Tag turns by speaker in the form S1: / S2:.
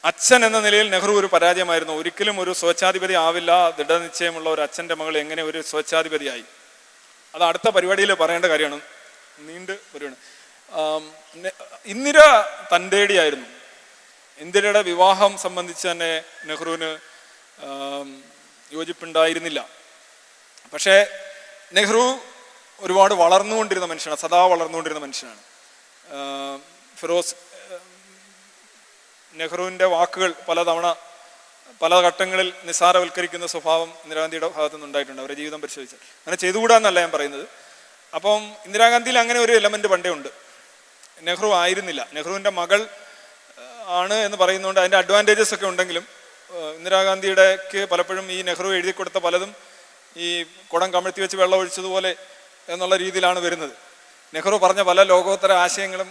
S1: അച്ഛൻ എന്ന നിലയിൽ നെഹ്റു ഒരു പരാജയമായിരുന്നു. ഒരിക്കലും ഒരു സ്വച്ഛാധിപതി ആവില്ല. ദൃഢനിശ്ചയമുള്ള ഒരു അച്ഛൻ്റെ മകൾ എങ്ങനെ ഒരു സ്വച്ഛാധിപതിയായി? അത് അടുത്ത പരിപാടിയിൽ പറയേണ്ട കാര്യമാണ്, നീണ്ട് പരിപാടി. ഇന്ദിര തൻ്റെടിയായിരുന്നു. ഇന്ദിരയുടെ വിവാഹം സംബന്ധിച്ച് തന്നെ നെഹ്റുവിന് യോജിപ്പുണ്ടായിരുന്നില്ല. പക്ഷേ നെഹ്റു ഒരുപാട് വളർന്നുകൊണ്ടിരുന്ന മനുഷ്യനാണ്, സദാ വളർന്നുകൊണ്ടിരുന്ന മനുഷ്യനാണ്. ഫിറോസ് നെഹ്റുവിൻ്റെ വാക്കുകൾ പലതവണ പല ഘട്ടങ്ങളിൽ നിസ്സാരവൽക്കരിക്കുന്ന സ്വഭാവം ഇന്ദിരാഗാന്ധിയുടെ ഭാഗത്തു നിന്നുണ്ടായിട്ടുണ്ട്, അവരുടെ ജീവിതം പരിശോധിച്ചാൽ. അങ്ങനെ ചെയ്തുകൂടാന്നല്ല ഞാൻ പറയുന്നത്. അപ്പം ഇന്ദിരാഗാന്ധിയിൽ അങ്ങനെ ഒരു എലമെന്റ് പണ്ടേ ഉണ്ട്. നെഹ്റു ആയിരുന്നില്ല. നെഹ്റുവിൻ്റെ മകൾ ആണ് എന്ന് പറയുന്നതുകൊണ്ട് അതിൻ്റെ അഡ്വാൻറ്റേജസ് ഒക്കെ ഉണ്ടെങ്കിലും ഇന്ദിരാഗാന്ധിയുടെക്ക് പലപ്പോഴും ഈ നെഹ്റു എഴുതി കൊടുത്ത പലതും ഈ കുടം കമഴ്ത്തി വെച്ച് വെള്ളം ഒഴിച്ചതുപോലെ എന്നുള്ള രീതിയിലാണ് വരുന്നത്. നെഹ്റു പറഞ്ഞ പല ലോകോത്തര ആശയങ്ങളും